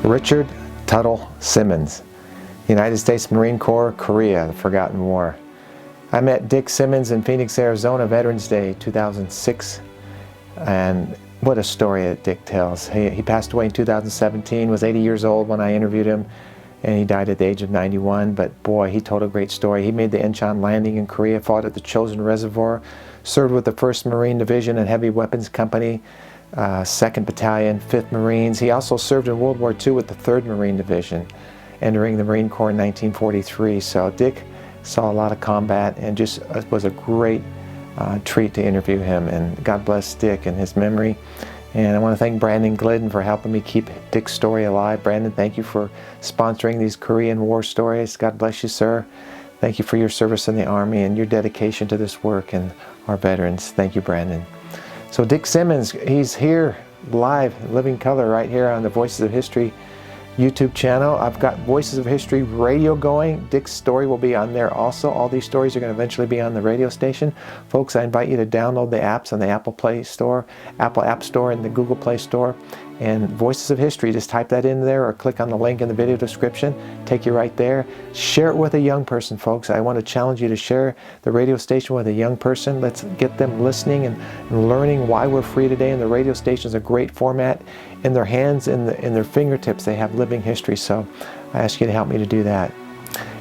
Richard Tuttle Simmons, United States Marine Corps, Korea, the Forgotten War. I met Dick Simmons in Phoenix, Arizona, Veterans Day 2006, and what a story that Dick tells. He passed away in 2017, was 80 years old when I interviewed him, and he died at the age of 91, but boy, he told a great story. He made the Incheon landing in Korea, fought at the Chosin Reservoir, served with the 1st Marine Division and Heavy Weapons Company, 2nd Battalion, 5th Marines. He also served in World War II with the 3rd Marine Division, entering the Marine Corps in 1943. So Dick saw a lot of combat and just was a great treat to interview him. And God bless Dick and his memory. And I want to thank Brandon Glidden for helping me keep Dick's story alive. Brandon, thank you for sponsoring these Korean War stories. God bless you, sir. Thank you for your service in the Army and your dedication to this work and our veterans. Thank you, Brandon. So Dick Simmons, he's here live, living color, right here on the Voices of History YouTube channel. I've got Voices of History radio going. Dick's story will be on there also. All these stories are going to eventually be on the radio station. Folks, I invite you to download the apps on the Apple Play Store, Apple App Store, and the Google Play Store. And Voices of History, just type that in there or click on the link in the video description. Take you right there. Share it with a young person, folks. I want to challenge you to share the radio station with a young person. Let's get them listening and learning why we're free today. And the radio station is a great format. In their hands, in their fingertips, they have living history. So I ask you to help me to do that.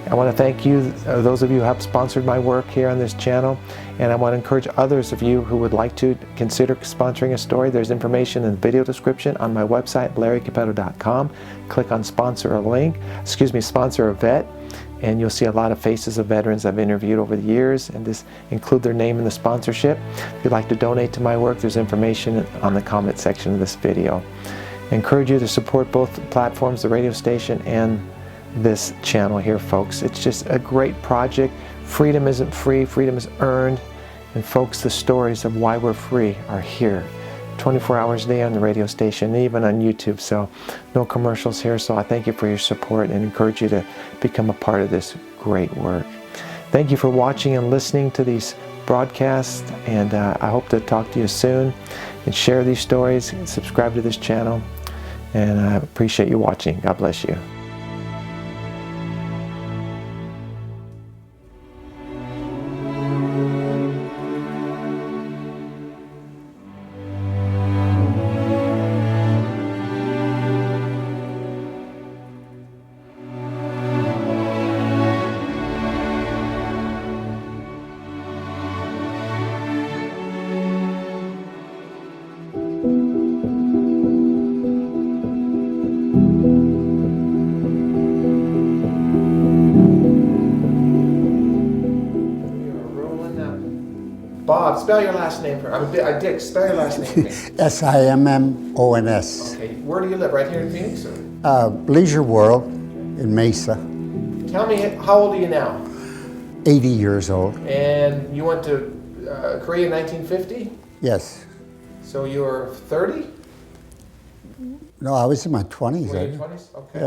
I want to thank you, those of you who have sponsored my work here on this channel, and I want to encourage others of you who would like to consider sponsoring a story. There's information in the video description on my website, larrycapetto.com. Click on sponsor a vet, and you'll see a lot of faces of veterans I've interviewed over the years, and just include their name in the sponsorship. If you'd like to donate to my work, there's information on the comment section of this video. I encourage you to support both platforms, the radio station and this channel here, folks. It's just a great project. Freedom isn't free, freedom is earned. And folks, the stories of why we're free are here 24 hours a day on the radio station, and even on YouTube. So no commercials here. So I thank you for your support and encourage you to become a part of this great work. Thank you for watching and listening to these broadcasts, and I hope to talk to you soon. And share these stories and subscribe to this channel. And I appreciate you watching. God bless you. Bob, spell your last name for me. Dick, spell your last name for me. Simmons. Okay, where do you live? Right here in Phoenix? Or? Leisure World in Mesa. Tell me, how old are you now? 80 years old. And you went to Korea in 1950? Yes. So you were 30? No, I was in my 20s. Were you in your 20s? Okay.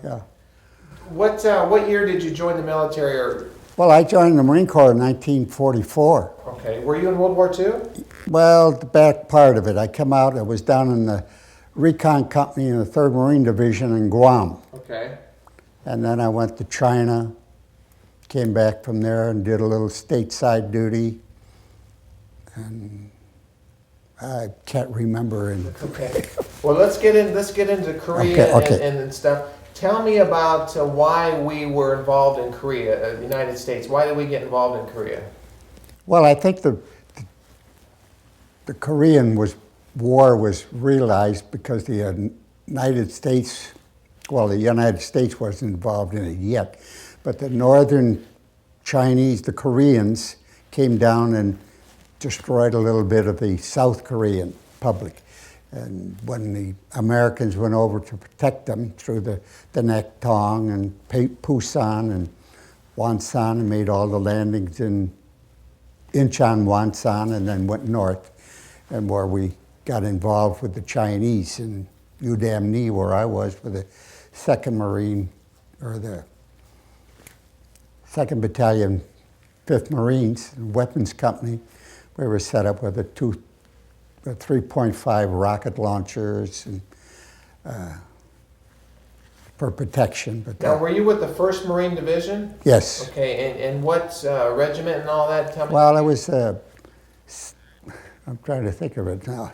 Yeah. What year did you join the military? Or? Well, I joined the Marine Corps in 1944. Okay. Were you in World War II? Well, the back part of it. I come out, I was down in the Recon Company in the 3rd Marine Division in Guam. Okay. And then I went to China, came back from there and did a little stateside duty. And I can't remember. Okay. Well, let's get into Korea and stuff. Tell me about why we were involved in Korea, the United States. Why did we get involved in Korea? Well, I think the Korean War was realized because the United States, well, the United States wasn't involved in it yet, but the northern Chinese, the Koreans, came down and destroyed a little bit of the South Korean public. And when the Americans went over to protect them through the Naktong and Pusan and Wonsan, and made all the landings in Incheon, Wonsan, and then went north, and where we got involved with the Chinese in Udamni, where I was with the 2nd Marine, or the 2nd Battalion, 5th Marines, Weapons Company. We were set up with a 3.5 rocket launchers and for protection. But Now, were you with the 1st Marine Division? yes. Okay, and what regiment and all that? Tell me. Well, I was, I'm trying to think of it now.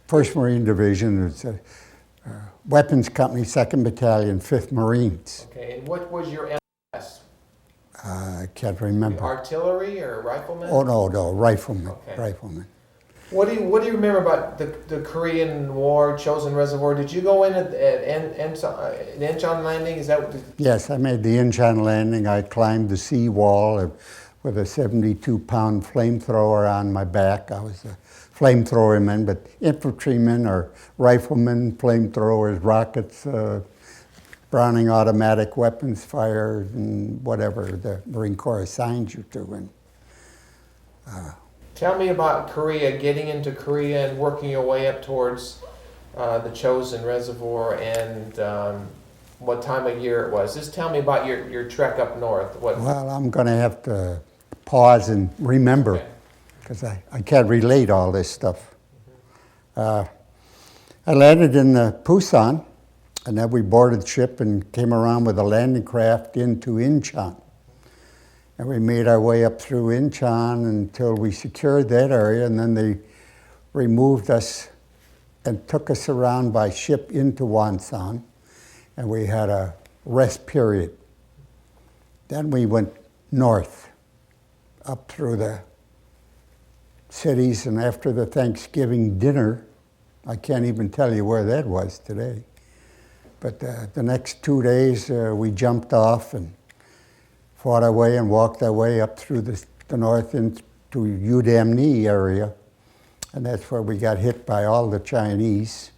1st Marine Division, it's a Weapons Company, 2nd Battalion, 5th Marines. Okay, and what was your MS? I can't remember. Artillery or rifleman? Oh, no, rifleman, Okay. rifleman. What do you remember about the Korean War, Chosin Reservoir? Did you go in at Incheon landing? Is that what Yes, I made the Incheon landing. I climbed the sea wall with a 72-pound flamethrower on my back. I was a flamethrowerman, but infantrymen or riflemen, flamethrowers, rockets, Browning automatic weapons fire, and whatever the Marine Corps assigns you to. And Tell me about Korea, getting into Korea and working your way up towards the Chosin Reservoir, and what time of year it was. Just tell me about your trek up north. Well, I'm going to have to pause and remember, because I can't relate all this stuff. I landed in Busan, and then we boarded ship and came around with a landing craft into Incheon. And we made our way up through Incheon until we secured that area, and then they removed us and took us around by ship into Wonsan, and we had a rest period. Then we went north, up through the cities, and after the Thanksgiving dinner, I can't even tell you where that was today, but the next 2 days we jumped off and fought our way and walked our way up through the north into Udamni area, and that's where we got hit by all the Chinese.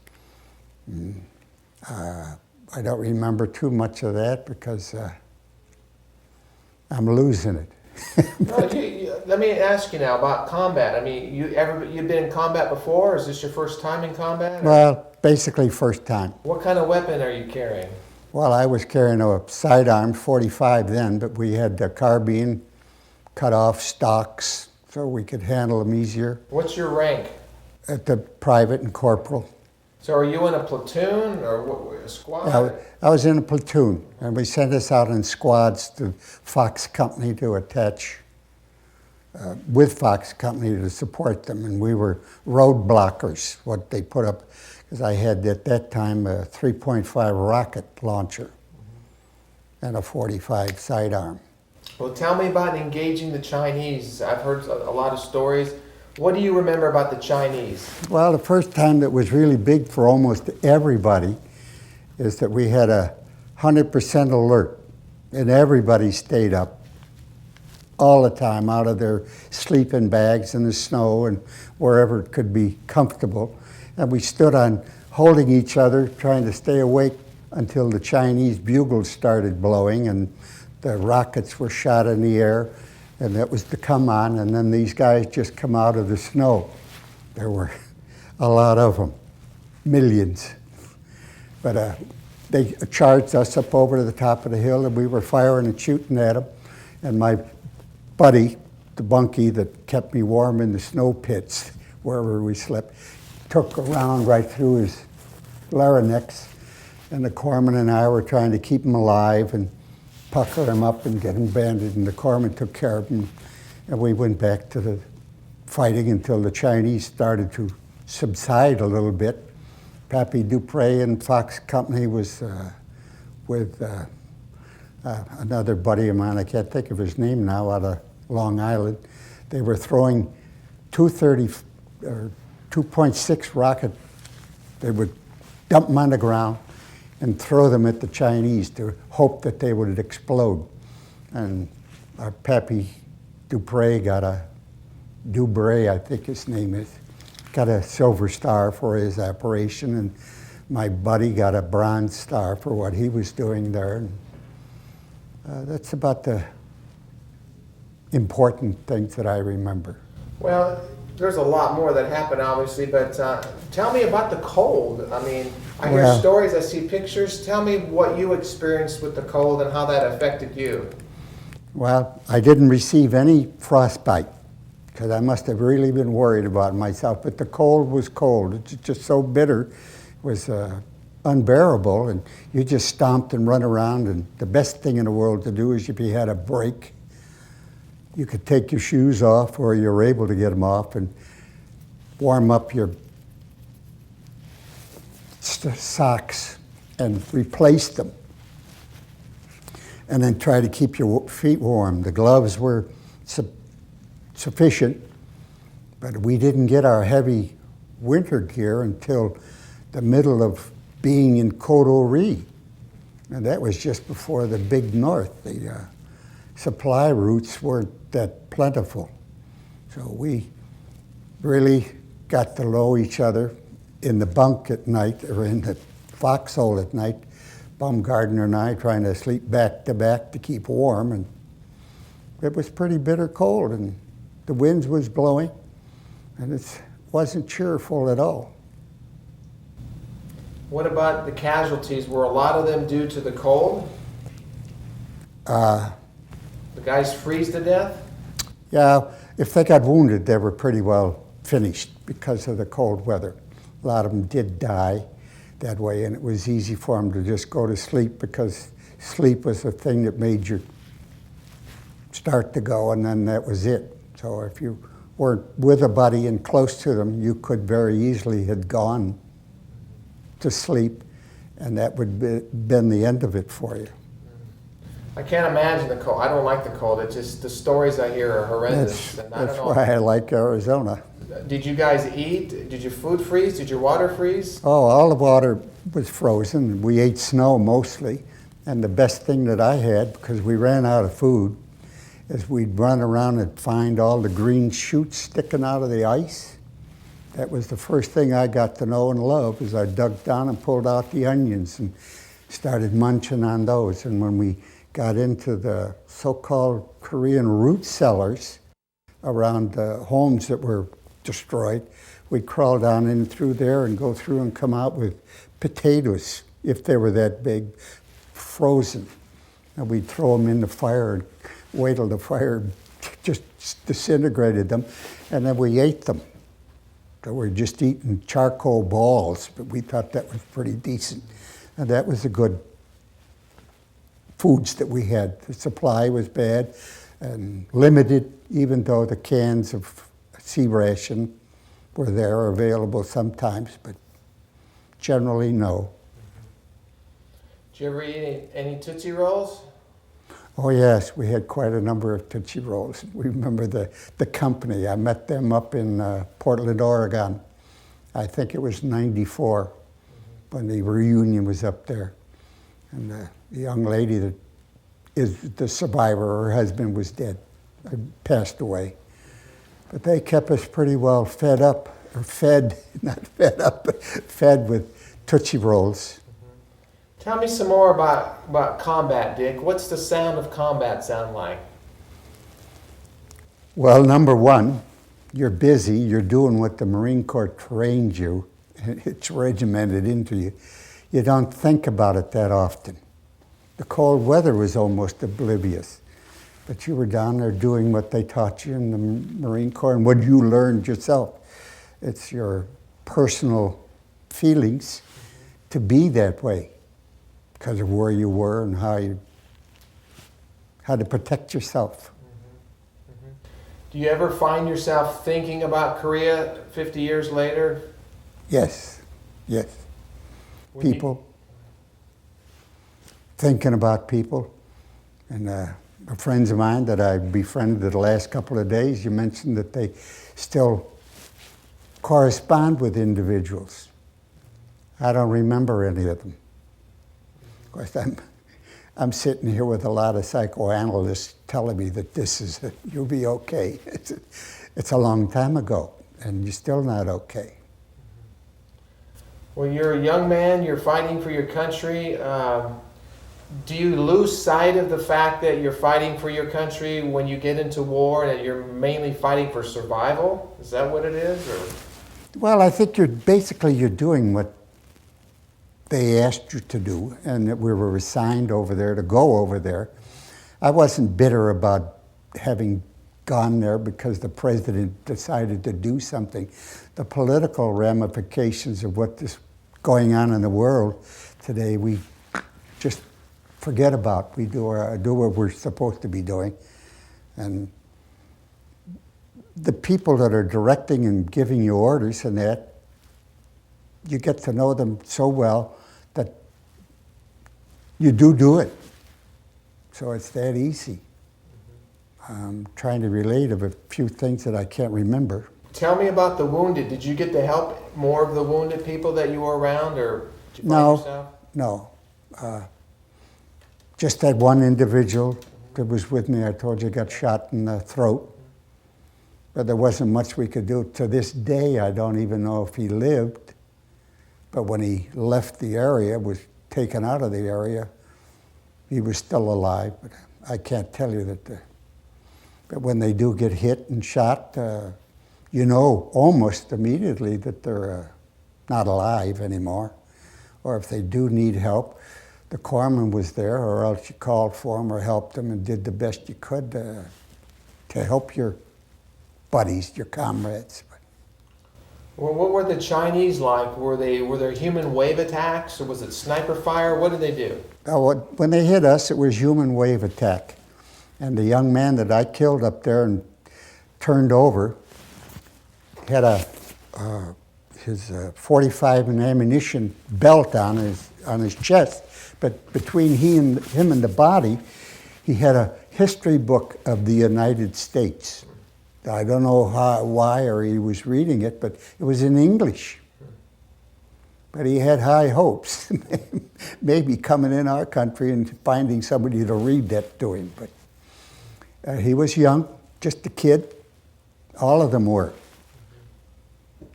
I don't remember too much of that because I'm losing it. Let me ask you now about combat. I mean, you've been in combat before, or is this your first time in combat? Well, basically first time. What kind of weapon are you carrying? Well, I was carrying a sidearm 45 then, but we had the carbine, cut off stocks so we could handle them easier. What's your rank? At the private and corporal. So are you in a platoon or a squad? Yeah, I was in a platoon, and we sent us out in squads to Fox Company to attach with Fox Company to support them, and we were road blockers, what they put up, because I had at that time a 3.5 rocket launcher and a 45 sidearm. Well, tell me about engaging the Chinese. I've heard a lot of stories. What do you remember about the Chinese? Well, the first time that was really big for almost everybody is that we had a 100% alert, and everybody stayed up all the time out of their sleeping bags in the snow and wherever it could be comfortable. And we stood on holding each other, trying to stay awake until the Chinese bugles started blowing and the rockets were shot in the air, and that was to come on, and then these guys just come out of the snow. There were a lot of them, millions. But they charged us up over to the top of the hill, and we were firing and shooting at them. And my buddy, the bunkie that kept me warm in the snow pits, wherever we slept, took a round right through his larynx, and the corpsman and I were trying to keep him alive and pucker him up and get him banded, and the corpsman took care of him, and we went back to the fighting until the Chinese started to subside a little bit. Pappy Dupre and Fox Company was with another buddy of mine, I can't think of his name now, out of Long Island. They were throwing 2.6 rocket. They would dump them on the ground and throw them at the Chinese to hope that they would explode. And our Pappy Dupre got Dubray, I think his name is, got a Silver Star for his operation, and my buddy got a Bronze Star for what he was doing there. And, that's about the important things that I remember. Well, there's a lot more that happened, obviously, but tell me about the cold. I mean, I hear stories, I see pictures. Tell me what you experienced with the cold and how that affected you. Well, I didn't receive any frostbite because I must have really been worried about myself, but the cold was cold. It's just so bitter. It was unbearable, and you just stomped and run around, and the best thing in the world to do is if you had a break, you could take your shoes off, or you're able to get them off, and warm up your socks and replace them. And then try to keep your feet warm. The gloves were sufficient, but we didn't get our heavy winter gear until the middle of being in Kotori. And that was just before the big north. The supply routes weren't that plentiful. So we really got to know each other in the bunk at night, or in the foxhole at night, Baumgartner and I trying to sleep back to back to keep warm. And it was pretty bitter cold, and the winds was blowing, and it wasn't cheerful at all. What about the casualties? Were a lot of them due to the cold? The guys freeze to death? Yeah, if they got wounded, they were pretty well finished because of the cold weather. A lot of them did die that way, and it was easy for them to just go to sleep, because sleep was the thing that made you start to go, and then that was it. So if you weren't with a buddy and close to them, you could very easily have gone to sleep, and that would been the end of it for you. I can't imagine the cold. I don't like the cold. It's just the stories I hear are horrendous. That's why I like Arizona. Did you guys eat? Did your food freeze? Did your water freeze? Oh, all the water was frozen. We ate snow mostly. And the best thing that I had, because we ran out of food, is we'd run around and find all the green shoots sticking out of the ice. That was the first thing I got to know and love, is I dug down and pulled out the onions and started munching on those. And when we got into the so-called Korean root cellars around the homes that were destroyed, we'd crawl down in through there and go through and come out with potatoes, if they were that big, frozen. And we'd throw them in the fire and wait till the fire just disintegrated them, and then we ate them. So we're just eating charcoal balls, but we thought that was pretty decent. And that was the good foods that we had. The supply was bad and limited, even though the cans of sea ration were there, available sometimes, but generally no. Did you ever eat any Tootsie Rolls? Oh yes, we had quite a number of Tootsie Rolls. We remember the company. I met them up in Portland, Oregon. I think it was '94 when the reunion was up there. And the young lady that is the survivor, her husband was dead, passed away. But they kept us pretty well fed up, or fed, not fed up, but fed with Tootsie Rolls. Tell me some more about combat, Dick. What's the sound of combat sound like? Well, number one, you're busy, you're doing what the Marine Corps trained you, it's regimented into you. You don't think about it that often. The cold weather was almost oblivious, but you were down there doing what they taught you in the Marine Corps and what you learned yourself. It's your personal feelings to be that way because of where you were and how to protect yourself. Do you ever find yourself thinking about Korea 50 years later? Yes, yes. People, thinking about people. And friends of mine that I befriended the last couple of days, you mentioned that they still correspond with individuals. I don't remember any of them. Of course, I'm sitting here with a lot of psychoanalysts telling me that you'll be okay. It's a long time ago, and you're still not okay. Well, you're a young man, you're fighting for your country. Do you lose sight of the fact that you're fighting for your country when you get into war and that you're mainly fighting for survival? Is that what it is? Or? Well, I think you're doing what they asked you to do, and that we were assigned over there to go over there. I wasn't bitter about having gone there because the president decided to do something. The political ramifications of what this going on in the world today, we just forget about. We do what we're supposed to be doing. And the people that are directing and giving you orders and that, you get to know them so well that you do it. So it's that easy. I'm trying to relate of a few things that I can't remember. Tell me about the wounded. Did you get to help more of the wounded people that you were around, or did you find yourself? No. Just that one individual that was with me, I told you, got shot in the throat. But there wasn't much we could do. To this day, I don't even know if he lived. But when he left the area, was taken out of the area, he was still alive. But I can't tell you that. But when they do get hit and shot, you know almost immediately that they're not alive anymore. Or if they do need help, the corpsman was there, or else you called for them or helped them and did the best you could to help your buddies, your comrades. Well, what were the Chinese like? Were there human wave attacks, or was it sniper fire? What did they do? When they hit us, it was human wave attack. And the young man that I killed up there and turned over had his 45 and ammunition belt on his chest, but between him and the body, he had a history book of the United States. I don't know why, or he was reading it, but it was in English. But he had high hopes, maybe coming in our country and finding somebody to read that to him. But he was young, just a kid. All of them were.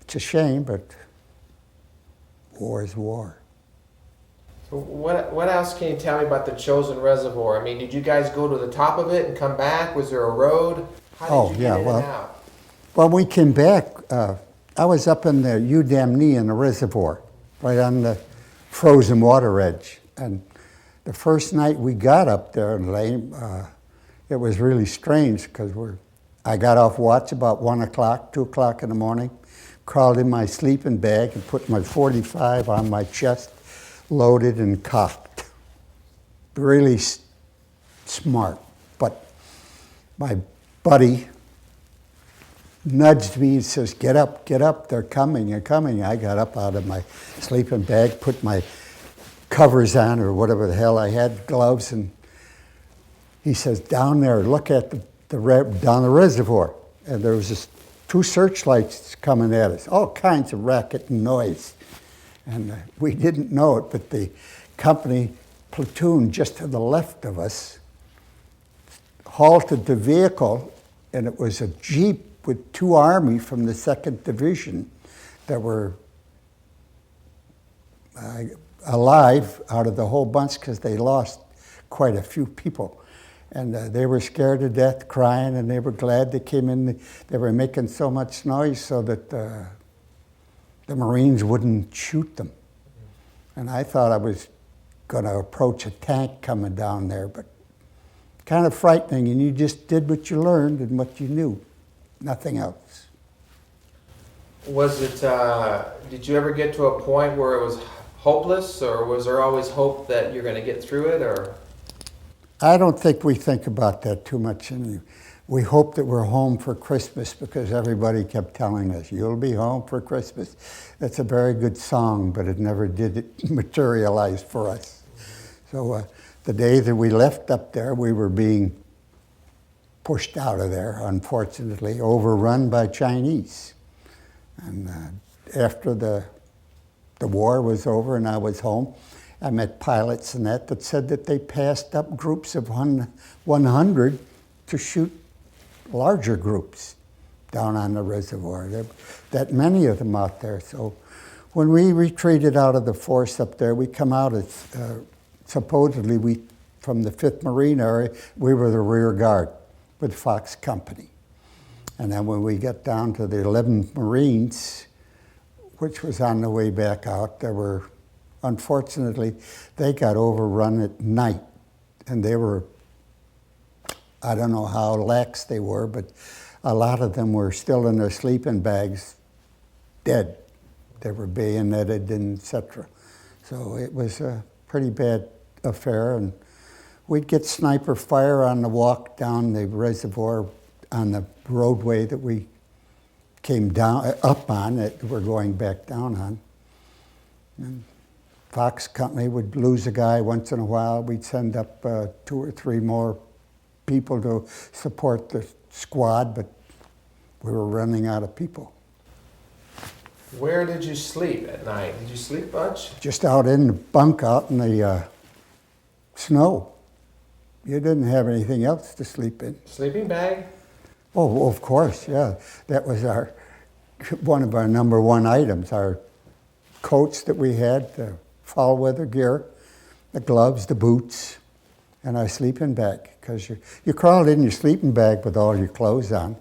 It's a shame, but war is war. So what else can you tell me about the Chosin Reservoir? I mean, did you guys go to the top of it and come back? Was there a road? How did you get in and out? Well, we came back. I was up in the Udam in the reservoir, right on the frozen water edge. And the first night we got up there in Lane, it was really strange because I got off watch about 1 o'clock, 2 o'clock in the morning, crawled in my sleeping bag and put my 45 on my chest, loaded and cocked. Really smart. But my buddy nudged me and says, get up, they're coming, they're coming. I got up out of my sleeping bag, put my covers on or whatever the hell I had, gloves, and he says, down there, look at down the reservoir. And there was just 2 searchlights coming at us, all kinds of racket and noise. And we didn't know it, but the company platoon just to the left of us halted the vehicle, and it was a Jeep with 2 Army from the 2nd Division that were alive out of the whole bunch because they lost quite a few people. And they were scared to death, crying, and they were glad they came in. They were making so much noise so that the Marines wouldn't shoot them. And I thought I was going to approach a tank coming down there, but kind of frightening, and you just did what you learned and what you knew, nothing else. Was it, did you ever get to a point where it was hopeless, or was there always hope that you're going to get through it, or? I don't think we think about that too much. And we hope that we're home for Christmas because everybody kept telling us, you'll be home for Christmas. That's a very good song, but it never did materialize for us. So the day that we left up there, we were being pushed out of there, unfortunately, overrun by Chinese. And after the war was over and I was home, I met pilots and that said that they passed up groups of 100 to shoot larger groups down on the reservoir. There that many of them out there. So when we retreated out of the force up there, we come out as supposedly from the 5th Marine area, we were the rear guard with Fox Company. And then when we got down to the 11th Marines, which was on the way back out, there were, unfortunately, they got overrun at night. And they were, I don't know how lax they were, but a lot of them were still in their sleeping bags, dead. they were bayoneted, and etc. So it was a pretty bad affair, and we'd get sniper fire on the walk down the reservoir on the roadway that we came down up on, that we're going back down on. And Fox Company would lose a guy once in a while. We'd send up 2 or 3 more people to support the squad, but we were running out of people. Where did you sleep at night? Did you sleep much? Just out in the bunk out in the snow. You didn't have anything else to sleep in. Sleeping bag? Oh, of course, yeah. That was one of our #1 items. Our coats that we had, the fall weather gear, the gloves, the boots, and our sleeping bag. Because you crawled in your sleeping bag with all your clothes on.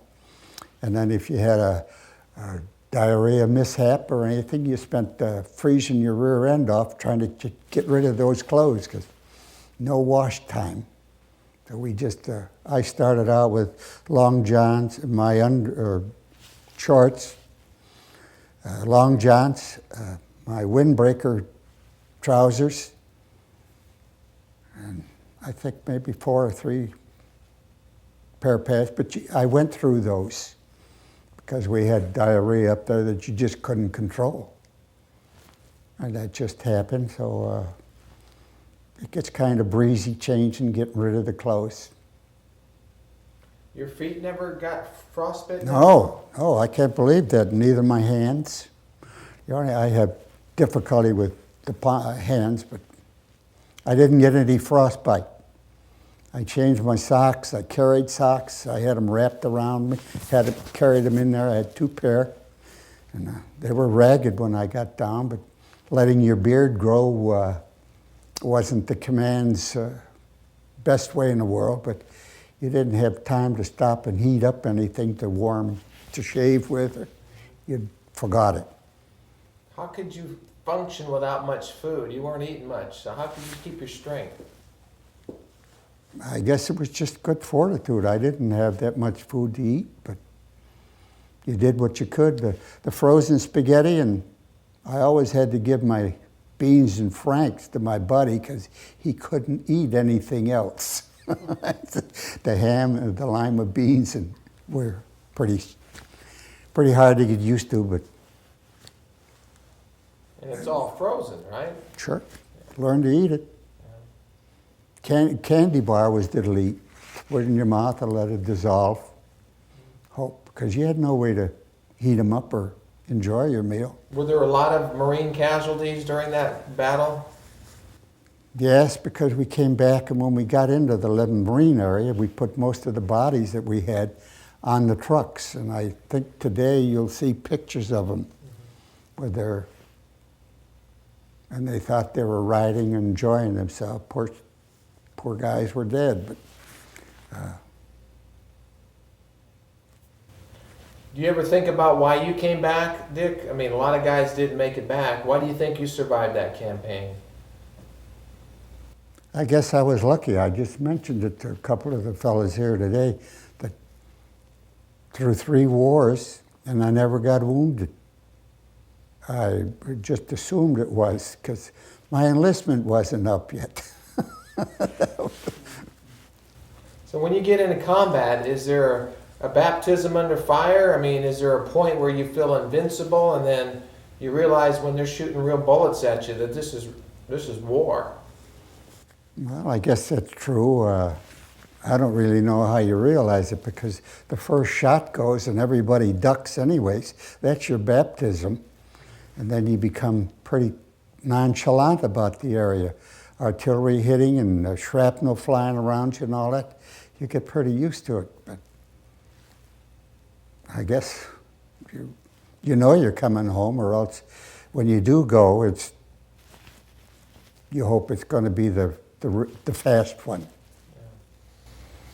And then if you had a diarrhea mishap or anything, you spent freezing your rear end off trying to get rid of those clothes, because no wash time. So we just, I started out with long johns, my shorts, long johns, my windbreaker trousers, and I think maybe 4 or 3 pair of pants. But I went through those because we had diarrhea up there that you just couldn't control. And that just happened, so it gets kind of breezy changing, getting rid of the clothes. Your feet never got frostbitten? No, I can't believe that. Neither my hands. I have difficulty with the hands, but I didn't get any frostbite. I changed my socks. I carried socks. I had them wrapped around me. Carried them in there. I had 2 pair, and they were ragged when I got down. But letting your beard grow wasn't the command's best way in the world. But you didn't have time to stop and heat up anything to shave with, or you forgot it. How could you function without much food? You weren't eating much, so how could you keep your strength? I guess it was just good fortitude. I didn't have that much food to eat, but you did what you could. The frozen spaghetti, and I always had to give my beans and franks to my buddy because he couldn't eat anything else. The ham and the lima beans and were pretty hard to get used to, but. And it's all frozen, right? Sure. Learn to eat it. Candy bar was the delete. Put it in your mouth and let it dissolve. Hope, because you had no way to heat them up or enjoy your meal. Were there a lot of Marine casualties during that battle? Yes, because we came back, and when we got into the 11th Marine area, we put most of the bodies that we had on the trucks. And I think today you'll see pictures of them where and they thought they were riding and enjoying themselves. Poor guys were dead, but. Do you ever think about why you came back, Dick? I mean, a lot of guys didn't make it back. Why do you think you survived that campaign? I guess I was lucky. I just mentioned it to a couple of the fellas here today, that through 3 wars, and I never got wounded. I just assumed it was, because my enlistment wasn't up yet. So when you get into combat, is there a baptism under fire? I mean, is there a point where you feel invincible, and then you realize when they're shooting real bullets at you that this is war? Well, I guess that's true. I don't really know how you realize it, because the first shot goes and everybody ducks anyways. That's your baptism. And then you become pretty nonchalant about the area. Artillery hitting and shrapnel flying around you and all that. You get pretty used to it. But I guess you know you're coming home, or else when you do go, you hope it's going to be the fast one.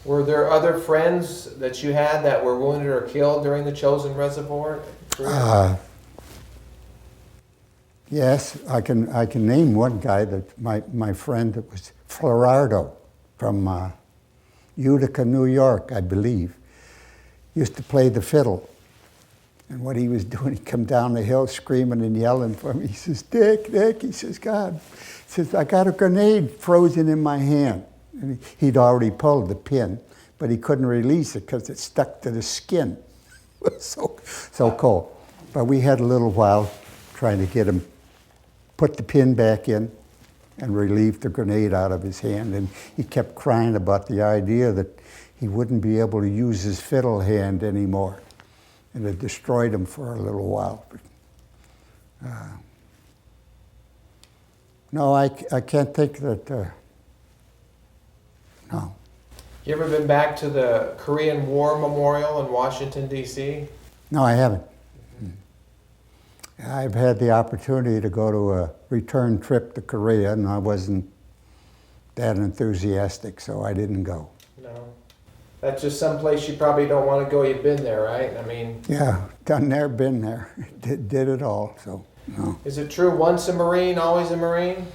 Were there other friends that you had that were wounded or killed during the Chosin Reservoir? Yes, I can name one guy, that my friend that was Florardo from Utica, New York, I believe. Used to play the fiddle. And what he was doing, he come down the hill screaming and yelling for me. He says, Dick, he says, God, he says, I got a grenade frozen in my hand. And he'd already pulled the pin, but he couldn't release it because it stuck to the skin. It was so cold. But we had a little while trying to get him, put the pin back in and relieve the grenade out of his hand. And he kept crying about the idea that he wouldn't be able to use his fiddle hand anymore. And it destroyed him for a little while. No, I can't think that, no. You ever been back to the Korean War Memorial in Washington, D.C.? No, I haven't. I've had the opportunity to go to a return trip to Korea, and I wasn't that enthusiastic, so I didn't go. No. That's just someplace you probably don't want to go. You've been there, right? I mean... Yeah, done there, been there. Did it all, so, no. Is it true, once a Marine, always a Marine?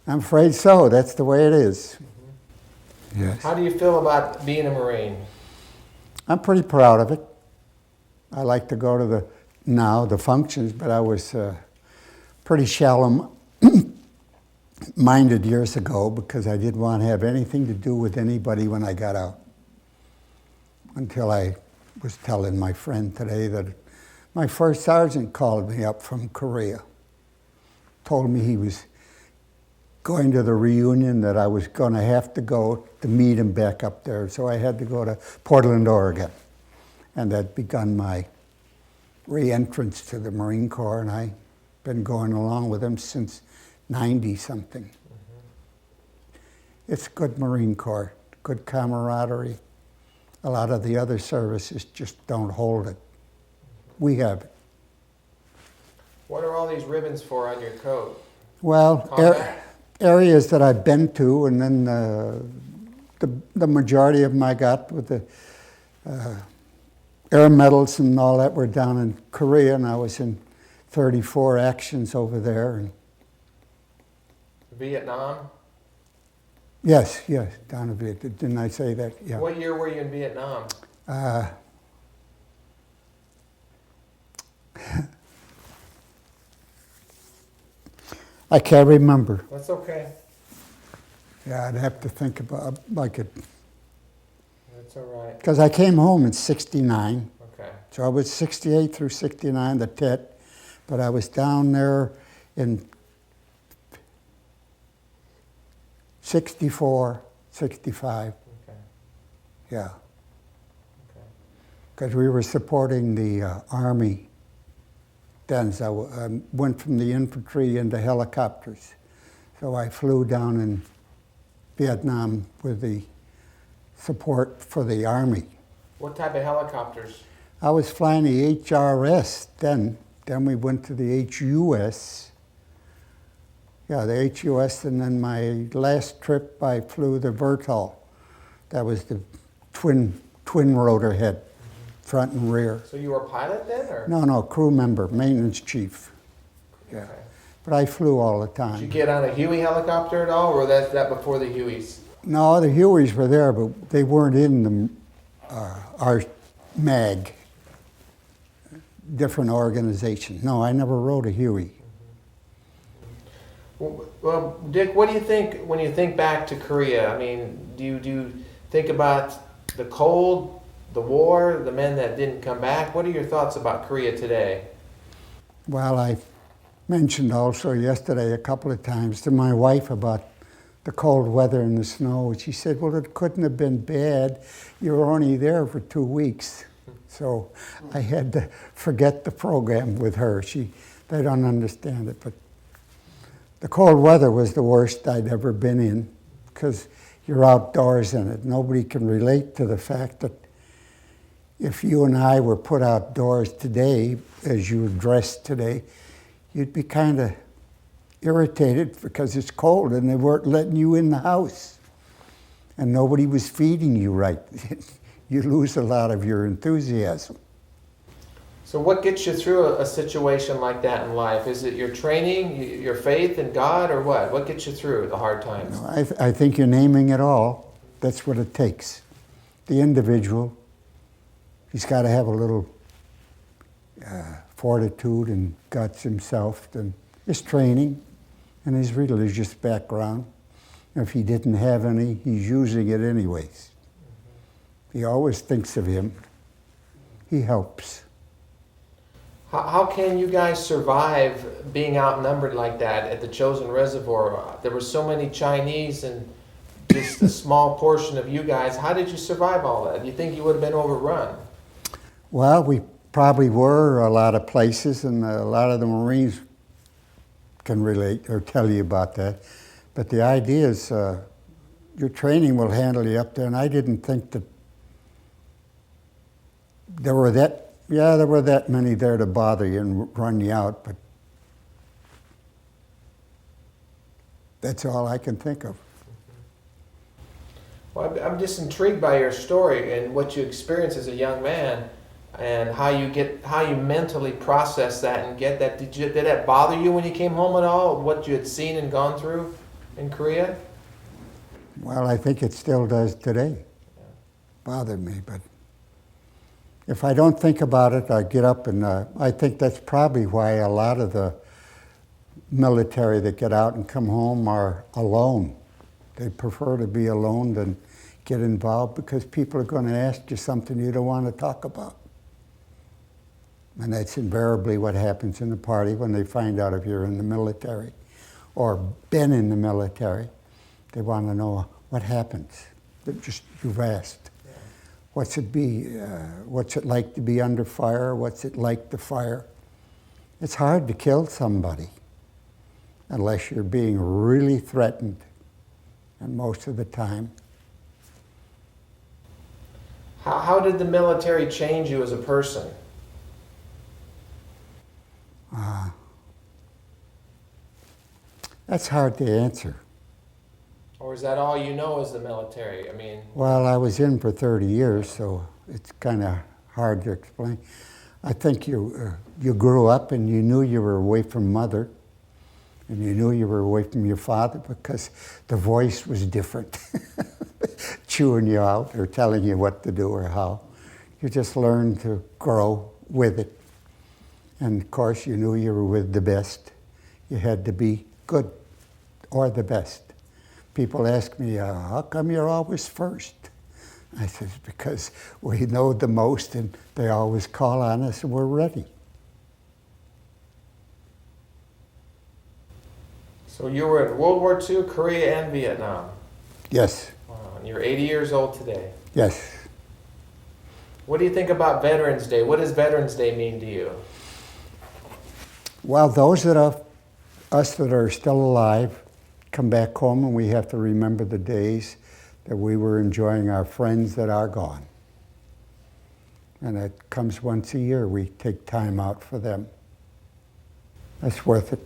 I'm afraid so. That's the way it is. Mm-hmm. Yes. How do you feel about being a Marine? I'm pretty proud of it. I like to go to the functions, but I was pretty shallow-minded years ago because I didn't want to have anything to do with anybody when I got out. Until I was telling my friend today that my first sergeant called me up from Korea, told me he was going to the reunion, that I was going to have to go to meet him back up there. So I had to go to Portland, Oregon. And that begun my re-entrance to the Marine Corps, and I've been going along with him since 90-something. Mm-hmm. It's good Marine Corps, good camaraderie. A lot of the other services just don't hold it. We have it. What are all these ribbons for on your coat? Well, areas that I've been to, and then the majority of them I got with the air medals and all that were down in Korea, and I was in 34 actions over there. And Vietnam? Yes, down in Vietnam. Didn't I say that? Yeah. What year were you in Vietnam? I can't remember. That's okay. Yeah, I'd have to think about like it. That's all right. Because I came home in '69. Okay. So I was 68 through '69, the TET, but I was down there in 64, 65. Okay. Yeah. Okay. Because we were supporting the Army. Then I went from the infantry into helicopters. So I flew down in Vietnam with the support for the Army. What type of helicopters? I was flying the HRS then. Then we went to the HUS. Yeah, the HUS, and then my last trip I flew the Vertol. That was the twin rotor head, front and rear. So you were a pilot then, or? No, crew member, maintenance chief. Yeah, Okay. but I flew all the time. Did you get on a Huey helicopter at all, or was that before the Hueys? No, the Hueys were there, but they weren't in the our MAG, different organization. No, I never rode a Huey. Well, Dick, what do you think when you think back to Korea? I mean, do you think about the cold, the war, the men that didn't come back? What are your thoughts about Korea today? Well, I mentioned also yesterday a couple of times to my wife about the cold weather and the snow. She said, well, it couldn't have been bad. You were only there for 2 weeks. So I had to forget the program with her. They don't understand it, but the cold weather was the worst I'd ever been in because you're outdoors in it. Nobody can relate to the fact that if you and I were put outdoors today, as you were dressed today, you'd be kind of irritated because it's cold and they weren't letting you in the house. And nobody was feeding you right. You lose a lot of your enthusiasm. So what gets you through a situation like that in life? Is it your training, your faith in God, or what? What gets you through the hard times? I think you're naming it all. That's what it takes. The individual, he's got to have a little fortitude and guts himself, and his training and his religious background. If he didn't have any, he's using it anyways. He always thinks of him. He helps. How can you guys survive being outnumbered like that at the Chosin Reservoir? There were so many Chinese and just a small portion of you guys. How did you survive all that? Do you think you would have been overrun? Well, we probably were a lot of places, and a lot of the Marines can relate or tell you about that. But the idea is your training will handle you up there, and I didn't think that there were that many there to bother you and run you out, but that's all I can think of. Well, I'm just intrigued by your story and what you experienced as a young man, and how you mentally process that and get that. Did that bother you when you came home at all? What you had seen and gone through in Korea? Well, I think it still does today. Bother me, but if I don't think about it, I get up and I think that's probably why a lot of the military that get out and come home are alone. They prefer to be alone than get involved, because people are going to ask you something you don't want to talk about. And that's invariably what happens in the party when they find out if you're in the military or been in the military. They want to know what happens. You've asked. What's it like to be under fire? What's it like to fire? It's hard to kill somebody unless you're being really threatened, and most of the time. How did the military change you as a person? That's hard to answer. Or is that all you know is the military? I mean... Well, I was in for 30 years, so it's kind of hard to explain. I think you grew up and you knew you were away from mother, and you knew you were away from your father because the voice was different, chewing you out or telling you what to do or how. You just learned to grow with it. And of course, you knew you were with the best. You had to be good or the best. People ask me, how come you're always first? I said, because we know the most and they always call on us and we're ready. So you were in World War II, Korea, and Vietnam? Yes. Wow, and you're 80 years old today? Yes. What do you think about Veterans Day? What does Veterans Day mean to you? Well, those us that are still alive come back home, and we have to remember the days that we were enjoying our friends that are gone. And it comes once a year. We take time out for them. That's worth it.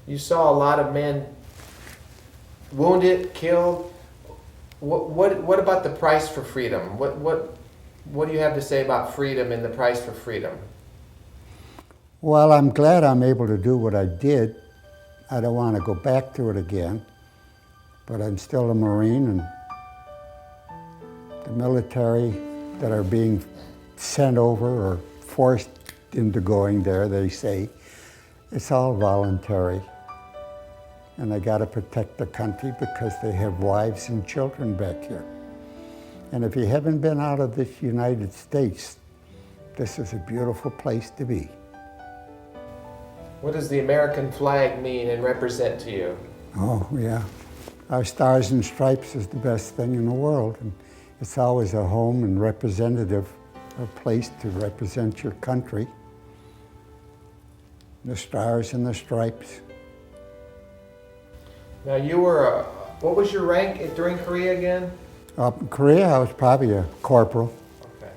You saw a lot of men wounded, killed. What about the price for freedom? What do you have to say about freedom and the price for freedom? Well, I'm glad I'm able to do what I did. I don't want to go back to it again, but I'm still a Marine, and the military that are being sent over or forced into going there, they say, it's all voluntary. And they got to protect the country because they have wives and children back here. And if you haven't been out of this United States, this is a beautiful place to be. What does the American flag mean and represent to you? Oh, yeah. Our Stars and Stripes is the best thing in the world. And it's always a home and representative, a place to represent your country. The Stars and the Stripes. Now you were, what was your rank during Korea again? In Korea, I was probably a corporal. Okay.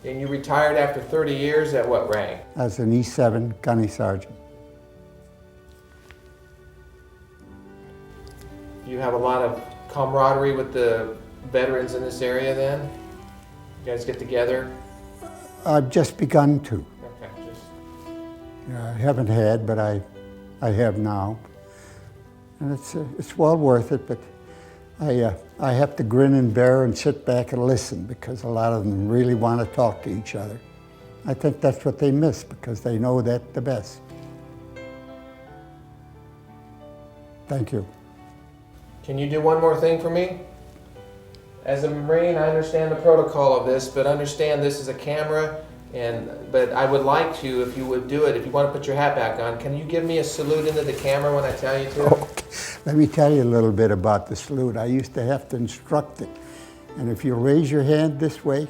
And you retired after 30 years at what rank? As an E7 gunny sergeant. You have a lot of camaraderie with the veterans in this area then? You guys get together? I've just begun to. Okay, I haven't had, but I have now. And it's well worth it, but I have to grin and bear and sit back and listen because a lot of them really want to talk to each other. I think that's what they miss because they know that the best. Thank you. Can you do one more thing for me? As a Marine, I understand the protocol of this, but understand this is a camera, but I would like to, if you would do it, if you want to put your hat back on, can you give me a salute into the camera when I tell you to? Okay. Let me tell you a little bit about the salute. I used to have to instruct it. And if you raise your hand this way,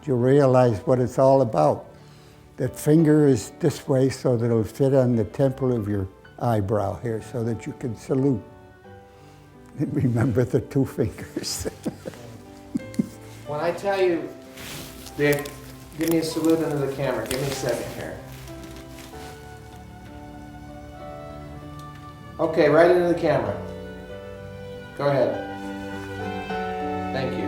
you'll realize what it's all about. That finger is this way so that it'll fit on the temple of your eyebrow here so that you can salute. And remember the two fingers. When I tell you, Dick, give me a salute into the camera. Give me a second here. Okay, right into the camera. Go ahead. Thank you.